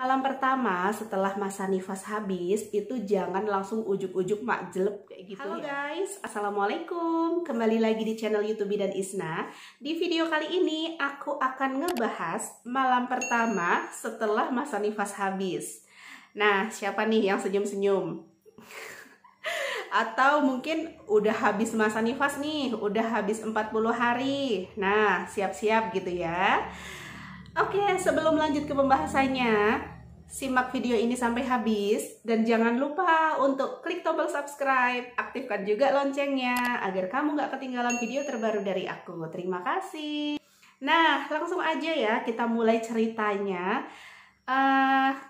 Malam pertama setelah masa nifas habis itu jangan langsung ujuk-ujuk makjeleb kayak gitu. Halo guys, assalamualaikum. Kembali lagi di channel YouTube Bidan Isna. Di video kali ini aku akan ngebahas malam pertama setelah masa nifas habis. Nah, siapa nih yang senyum-senyum? Atau mungkin udah habis masa nifas nih, udah habis 40 hari. Nah, siap-siap gitu ya. Oke, sebelum lanjut ke pembahasannya, simak video ini sampai habis dan jangan lupa untuk klik tombol subscribe, aktifkan juga loncengnya agar kamu gak ketinggalan video terbaru dari aku. Terima kasih. Nah, langsung aja ya kita mulai ceritanya.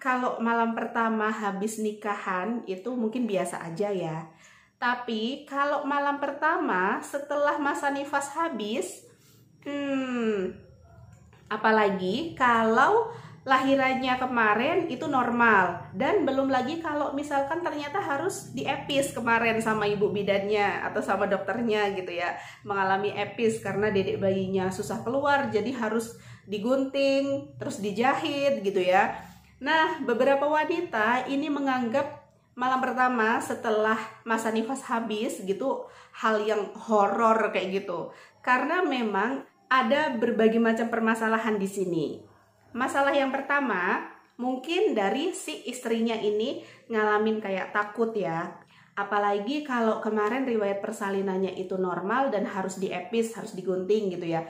Kalau malam pertama habis nikahan itu mungkin biasa aja ya. Tapi kalau malam pertama setelah masa nifas habis, apalagi kalau lahirannya kemarin itu normal dan belum lagi kalau misalkan ternyata harus diepis kemarin sama ibu bidannya atau sama dokternya gitu ya, mengalami epis karena dedek bayinya susah keluar jadi harus digunting terus dijahit gitu ya. Nah, beberapa wanita ini menganggap malam pertama setelah masa nifas habis gitu hal yang horor kayak gitu, karena memang ada berbagai macam permasalahan di sini. Masalah yang pertama, mungkin dari si istrinya ini ngalamin kayak takut ya. Apalagi kalau kemarin riwayat persalinannya itu normal dan harus diepis, harus digunting gitu ya.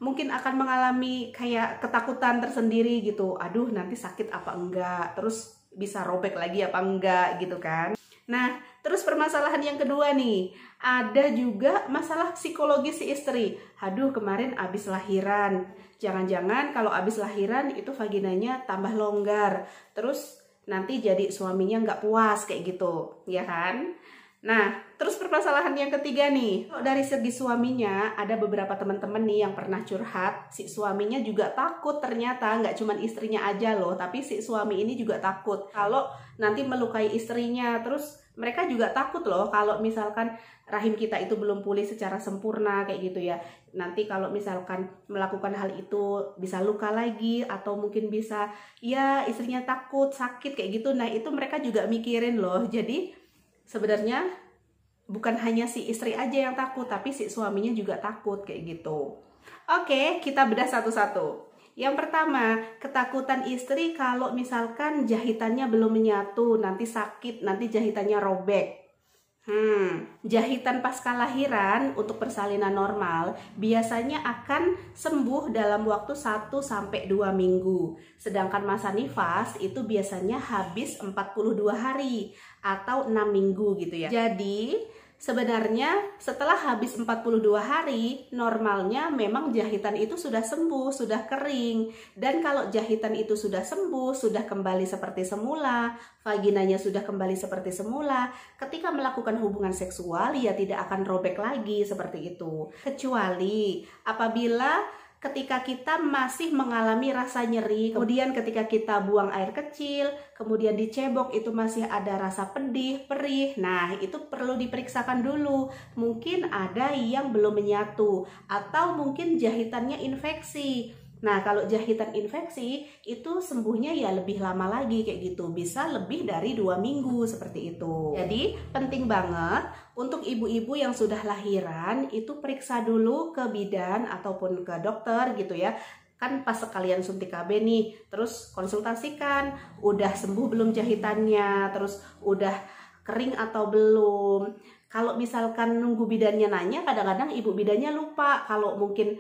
Mungkin akan mengalami kayak ketakutan tersendiri gitu. Aduh, nanti sakit apa enggak? Terus bisa robek lagi apa enggak gitu kan. Nah, terus permasalahan yang kedua nih, ada juga masalah psikologis si istri. Aduh, kemarin abis lahiran. Jangan-jangan kalau abis lahiran itu vaginanya tambah longgar. Terus nanti jadi suaminya nggak puas kayak gitu, ya kan? Nah, terus permasalahan yang ketiga nih, dari segi suaminya ada beberapa teman-teman nih yang pernah curhat, si suaminya juga takut ternyata, nggak cuman istrinya aja loh, tapi si suami ini juga takut kalau nanti melukai istrinya. Terus mereka juga takut loh kalau misalkan rahim kita itu belum pulih secara sempurna kayak gitu ya. Nanti kalau misalkan melakukan hal itu bisa luka lagi atau mungkin bisa ya istrinya takut sakit kayak gitu. Nah, itu mereka juga mikirin loh. Jadi sebenarnya bukan hanya si istri aja yang takut, tapi si suaminya juga takut kayak gitu. Oke, kita bedah satu-satu. Yang pertama, ketakutan istri kalau misalkan jahitannya belum menyatu, nanti sakit, nanti jahitannya robek. Jahitan pasca lahiran untuk persalinan normal biasanya akan sembuh dalam waktu 1-2 minggu. Sedangkan masa nifas itu biasanya habis 42 hari atau 6 minggu gitu ya. Jadi sebenarnya setelah habis 42 hari, normalnya memang jahitan itu sudah sembuh, sudah kering. Dan kalau jahitan itu sudah sembuh, sudah kembali seperti semula, vaginanya sudah kembali seperti semula, ketika melakukan hubungan seksual ya tidak akan robek lagi seperti itu. Kecuali apabila ketika kita masih mengalami rasa nyeri, kemudian ketika kita buang air kecil, kemudian dicebok itu masih ada rasa pedih, perih. Nah, itu perlu diperiksakan dulu. Mungkin ada yang belum menyatu atau mungkin jahitannya infeksi. Nah, kalau jahitan infeksi itu sembuhnya ya lebih lama lagi kayak gitu. Bisa lebih dari 2 minggu seperti itu. Jadi penting banget untuk ibu-ibu yang sudah lahiran itu periksa dulu ke bidan ataupun ke dokter gitu ya. Kan pas sekalian suntik KB nih, terus konsultasikan udah sembuh belum jahitannya, terus udah kering atau belum. Kalau misalkan nunggu bidannya nanya, kadang-kadang ibu bidannya lupa. Kalau mungkin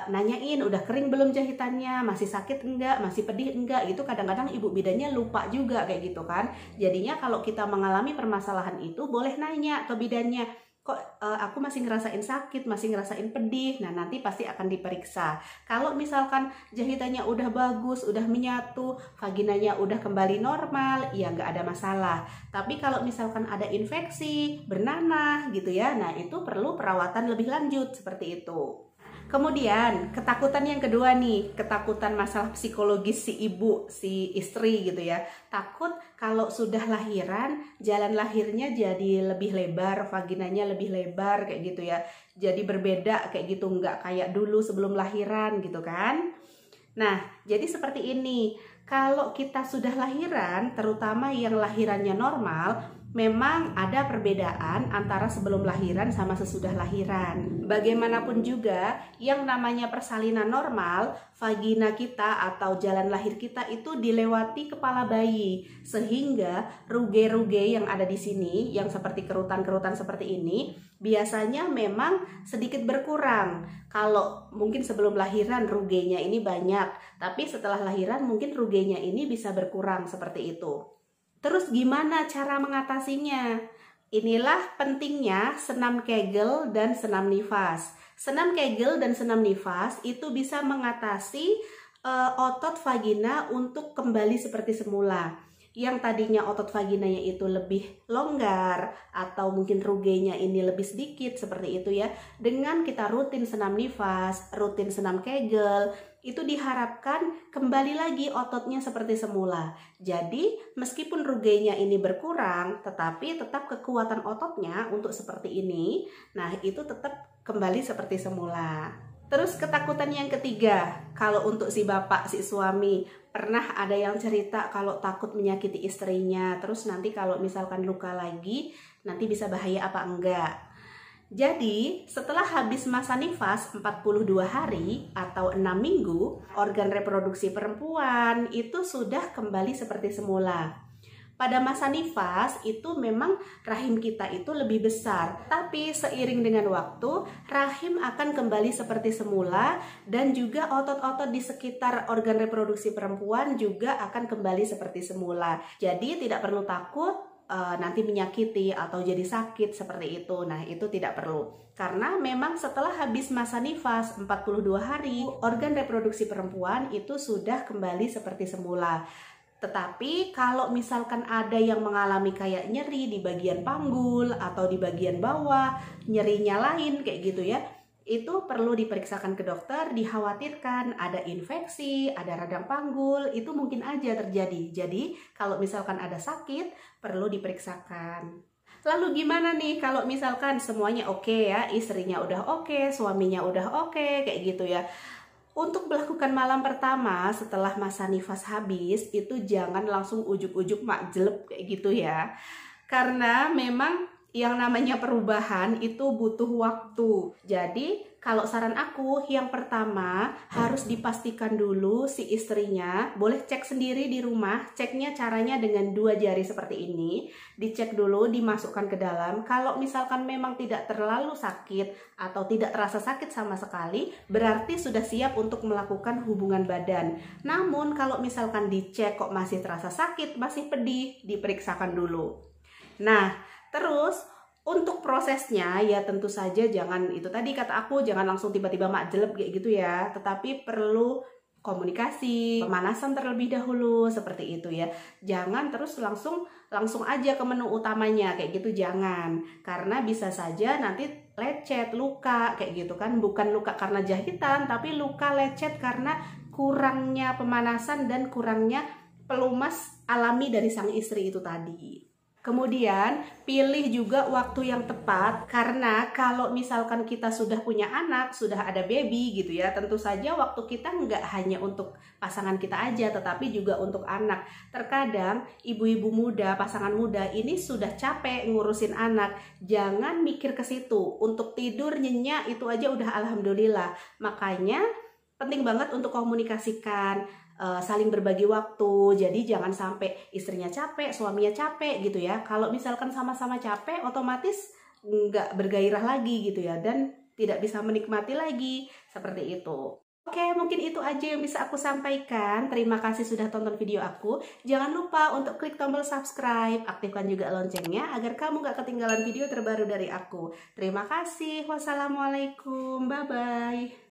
nanyain udah kering belum jahitannya, masih sakit enggak, masih pedih enggak, itu kadang-kadang ibu bidannya lupa juga kayak gitu kan. Jadinya kalau kita mengalami permasalahan itu boleh nanya ke bidannya, kok aku masih ngerasain sakit, masih ngerasain pedih. Nah, nanti pasti akan diperiksa. Kalau misalkan jahitannya udah bagus, udah menyatu, vaginanya udah kembali normal, ya nggak ada masalah. Tapi kalau misalkan ada infeksi, bernanah gitu ya, nah itu perlu perawatan lebih lanjut seperti itu. Kemudian ketakutan yang kedua nih, ketakutan masalah psikologis si ibu, si istri gitu ya. Takut kalau sudah lahiran, jalan lahirnya jadi lebih lebar, vaginanya lebih lebar kayak gitu ya. Jadi berbeda kayak gitu, nggak kayak dulu sebelum lahiran gitu kan. Nah, jadi seperti ini. Kalau kita sudah lahiran, terutama yang lahirannya normal, memang ada perbedaan antara sebelum lahiran sama sesudah lahiran. Bagaimanapun juga, yang namanya persalinan normal, vagina kita atau jalan lahir kita itu dilewati kepala bayi, sehingga ruge-ruge yang ada di sini, yang seperti kerutan-kerutan seperti ini, biasanya memang sedikit berkurang. Kalau mungkin sebelum lahiran rugenya ini banyak, tapi setelah lahiran mungkin rugenya ini bisa berkurang seperti itu. Terus gimana cara mengatasinya? Inilah pentingnya senam Kegel dan senam nifas. Senam Kegel dan senam nifas itu bisa mengatasi otot vagina untuk kembali seperti semula. Yang tadinya otot vaginanya itu lebih longgar atau mungkin rugenya ini lebih sedikit seperti itu ya. Dengan kita rutin senam nifas, rutin senam Kegel, itu diharapkan kembali lagi ototnya seperti semula. Jadi meskipun rugenya ini berkurang, tetapi tetap kekuatan ototnya untuk seperti ini, nah itu tetap kembali seperti semula. Terus ketakutan yang ketiga, kalau untuk si bapak, si suami, pernah ada yang cerita kalau takut menyakiti istrinya, terus nanti kalau misalkan luka lagi, nanti bisa bahaya apa enggak. Jadi, setelah habis masa nifas 42 hari atau 6 minggu, organ reproduksi perempuan itu sudah kembali seperti semula. Pada masa nifas itu memang rahim kita itu lebih besar, tapi seiring dengan waktu rahim akan kembali seperti semula dan juga otot-otot di sekitar organ reproduksi perempuan juga akan kembali seperti semula. Jadi tidak perlu takut nanti menyakiti atau jadi sakit seperti itu. Nah, itu tidak perlu. Karena memang setelah habis masa nifas 42 hari, organ reproduksi perempuan itu sudah kembali seperti semula. Tetapi kalau misalkan ada yang mengalami kayak nyeri di bagian panggul atau di bagian bawah, nyerinya lain kayak gitu ya, itu perlu diperiksakan ke dokter, dikhawatirkan ada infeksi, ada radang panggul, itu mungkin aja terjadi. Jadi kalau misalkan ada sakit, perlu diperiksakan. Lalu gimana nih kalau misalkan semuanya oke ya, istrinya udah oke, suaminya udah oke, kayak gitu ya. Untuk melakukan malam pertama setelah masa nifas habis, itu jangan langsung ujuk-ujuk makjeleb kayak gitu ya. Karena memang yang namanya perubahan itu butuh waktu. Jadi kalau saran aku, yang pertama harus dipastikan dulu si istrinya, boleh cek sendiri di rumah, ceknya caranya dengan 2 jari seperti ini, dicek dulu, dimasukkan ke dalam. Kalau misalkan memang tidak terlalu sakit atau tidak terasa sakit sama sekali, berarti sudah siap untuk melakukan hubungan badan. Namun kalau misalkan dicek kok masih terasa sakit, masih pedih, diperiksakan dulu. Nah, terus untuk prosesnya ya tentu saja jangan itu tadi kata aku, jangan langsung tiba-tiba makjeleb kayak gitu ya, tetapi perlu komunikasi, pemanasan terlebih dahulu seperti itu ya. Jangan terus langsung aja ke menu utamanya kayak gitu, jangan. Karena bisa saja nanti lecet, luka kayak gitu kan, bukan luka karena jahitan, tapi luka lecet karena kurangnya pemanasan dan kurangnya pelumas alami dari sang istri itu tadi. Kemudian pilih juga waktu yang tepat, karena kalau misalkan kita sudah punya anak, sudah ada baby gitu ya, tentu saja waktu kita nggak hanya untuk pasangan kita aja, tetapi juga untuk anak. Terkadang ibu-ibu muda, pasangan muda ini sudah capek ngurusin anak, jangan mikir ke situ. Untuk tidur nyenyak itu aja udah alhamdulillah. Makanya penting banget untuk komunikasikan, saling berbagi waktu. Jadi jangan sampai istrinya capek, suaminya capek gitu ya. Kalau misalkan sama-sama capek, otomatis nggak bergairah lagi gitu ya, dan tidak bisa menikmati lagi seperti itu. Oke, mungkin itu aja yang bisa aku sampaikan. Terima kasih sudah tonton video aku. Jangan lupa untuk klik tombol subscribe, aktifkan juga loncengnya agar kamu nggak ketinggalan video terbaru dari aku. Terima kasih. Wassalamualaikum. Bye-bye.